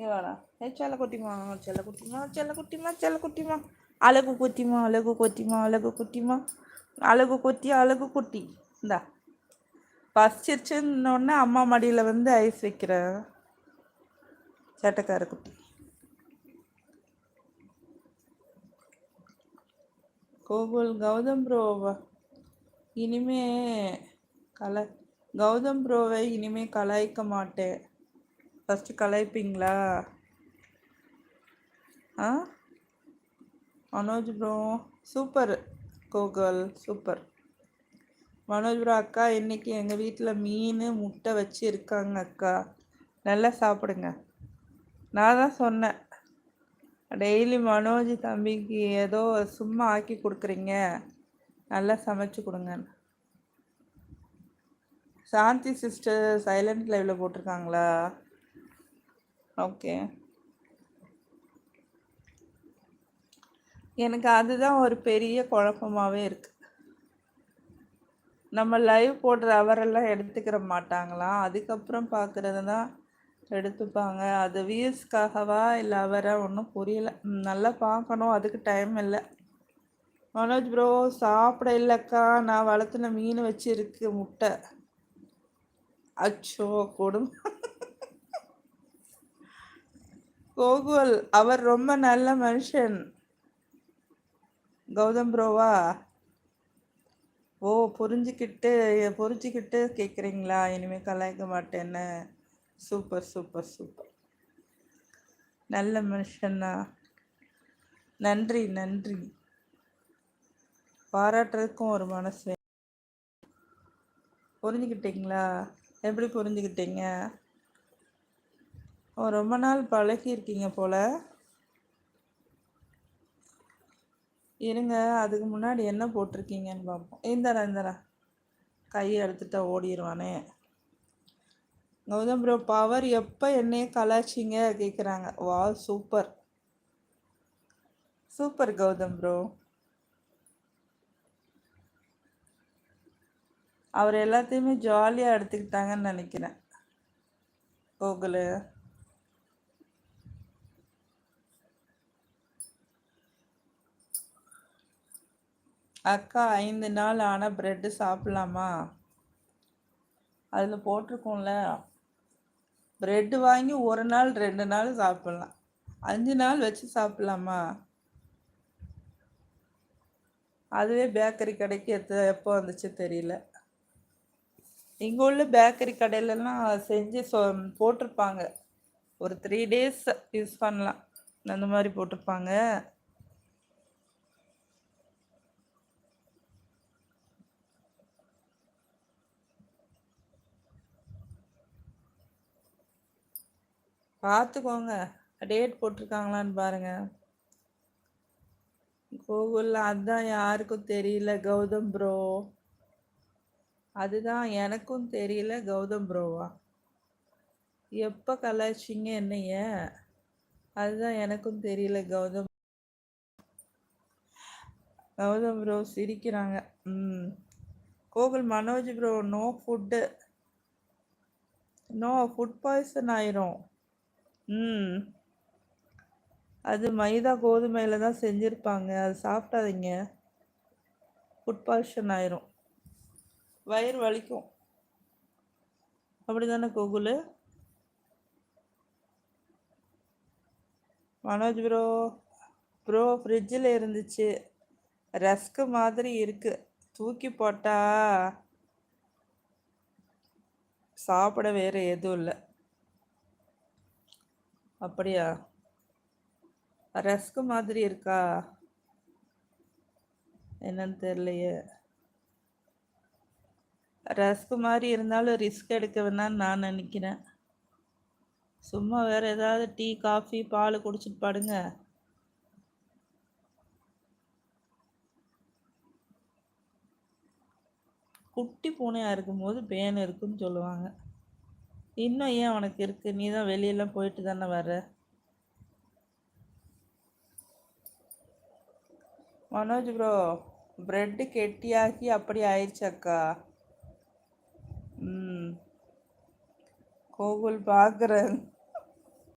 இங்க வாடா. செல்ல குட்டிமா, செல்ல குட்டிமா, செல்ல குட்டிமா, செல்ல குட்டிமா. அழகு குட்டிமா, அழகு குட்டிமா, அழகு குட்டிமா. அழகு குட்டி, அழகு குட்டி. இந்தா பசிச்சிருச்சுன்னொன்னே அம்மா மடியில் வந்து ஐஸ் வைக்கிற சேட்டைக்கார குட்டி. கோகுல் கௌதம் ப்ரோவா இனிமே கலை கௌதம் ப்ரோவை இனிமே கலாய்க்க மாட்டேன். ஃபஸ்ட்டு கலாய்ப்பீங்களா? ஆ Manoj bro super. Gokul super. Manoj bro அக்கா இன்னைக்கு எங்கள் வீட்டில் மீன் முட்டை வச்சு இருக்காங்க அக்கா, நல்லா சாப்பிடுங்க. நான் தான் சொன்னேன் டெய்லி மனோஜ் தம்பிக்கு ஏதோ சும்மா ஆக்கி கொடுக்குறீங்க, நல்லா சமைச்சு கொடுங்க. சாந்தி சிஸ்டர் சைலண்ட் லைவில் போட்டிருக்காங்களா? ஓகே. எனக்கு அதுதான் ஒரு பெரிய குழப்பமாகவே இருக்குது. நம்ம லைவ் போடுற அவரெல்லாம் எடுத்துக்கிற மாட்டாங்களாம், அதுக்கப்புறம் பார்க்குறது தான் எடுத்துப்பாங்க. அது வியூஸ்க்காகவா இல்லை அவரை ஒன்றும் புரியல. நல்லா பார்க்கணும், அதுக்கு டைம் இல்லை. மனோஜ் ப்ரோ சாப்பிட இல்லைக்கா, நான் வளர்த்துன மீன் வச்சு இருக்கு முட்டை. அச்சோ கொடுமை. கோகுல் அவர் ரொம்ப நல்ல மனுஷன். கௌதம் ப்ரோவா? ஓ புரிஞ்சுக்கிட்டு கேட்குறீங்களா? இனிமேல் கலாய்க்க மாட்டேன்னு. சூப்பர் சூப்பர் சூப்பர், நல்ல மனுஷன்னா. நன்றி நன்றி. பாராட்டுறதுக்கும் ஒரு மனசு. புரிஞ்சுக்கிட்டீங்களா? எப்படி புரிஞ்சுக்கிட்டீங்க? ஓ ரொம்ப நாள் பழகி இருக்கீங்க போல. இருங்க, அதுக்கு முன்னாடி என்ன போட்டிருக்கீங்கன்னு பார்ப்போம். இந்தரா கையை எடுத்துட்டா ஓடிடுவானே. கௌதம் ப்ரோ பவர் எப்போ என்னையே கலாச்சிங்க கேட்குறாங்க. வா சூப்பர் சூப்பர் கௌதம் ப்ரோ. அவர் எல்லாத்தையுமே ஜாலியாக எடுத்துக்கிட்டாங்கன்னு நினைக்கிறேன். கோகுலு அக்கா 5 நாள் ஆனால் ப்ரெட்டு சாப்பிட்லாமா? அதில் போட்டிருக்கோம்ல, ப்ரெட்டு வாங்கி 1 நாள் 2 நாள் சாப்பிட்லாம், 5 நாள் வச்சு சாப்பிட்லாமா? அதுவே பேக்கரி கடைக்கு எப்போ வந்துச்சு தெரியல. இங்கே உள்ள பேக்கரி கடையிலலாம் செஞ்சு போட்டிருப்பாங்க, ஒரு 3 days யூஸ் பண்ணலாம், அந்த மாதிரி போட்டிருப்பாங்க. பார்த்துக்கோங்க, டேட் போட்டிருக்காங்களான்னு பாருங்க. கூகுளில் அதுதான் யாருக்கும் தெரியல கௌதம் ப்ரோ. அதுதான் எனக்கும் தெரியல கௌதம் ப்ரோவா. எப்போ கலாய்ச்சிங்க என்னைய? அதுதான் எனக்கும் தெரியல கௌதம். கௌதம் ப்ரோ சிரிக்கிறாங்க. Gokul Manoj bro no food, no food poison ஆயிரும். அது மைதா கோதுமையில தான் செஞ்சுருப்பாங்க, அது சாப்பிடாதீங்க, ஃபுட் பாய்சன் ஆயிரும், வயிறு வலிக்கும். அப்படி தானே கோகுலு? மனோஜ் ப்ரோ ப்ரோ ஃப்ரிட்ஜில் இருந்துச்சு, ரஸ்க்கு மாதிரி இருக்கு, தூக்கி போட்டா சாப்பிட வேறு எதுவும் இல்லை. அப்படியா? ரஸ்க்கு மாதிரி இருக்கா என்னன்னு தெரியலையே. ரஸ்க்கு மாதிரி இருந்தாலும் ரிஸ்க் எடுக்க வேணான்னு நான் நினைக்கிறேன். சும்மா வேறு ஏதாவது டீ காஃபி பால் குடிச்சிட்டு பாடுங்க. குட்டி பூனையாக இருக்கும்போது பேன் இருக்குன்னு சொல்லுவாங்க. இன்னும் ஏன் உனக்கு இருக்குது? நீ தான் வெளியெல்லாம் போயிட்டு தானே வர்ற. மனோஜ் ப்ரோ ப்ரெட்டு கெட்டியாகி அப்படி ஆயிடுச்சாக்கா? கோகுல் பார்க்குறேன்.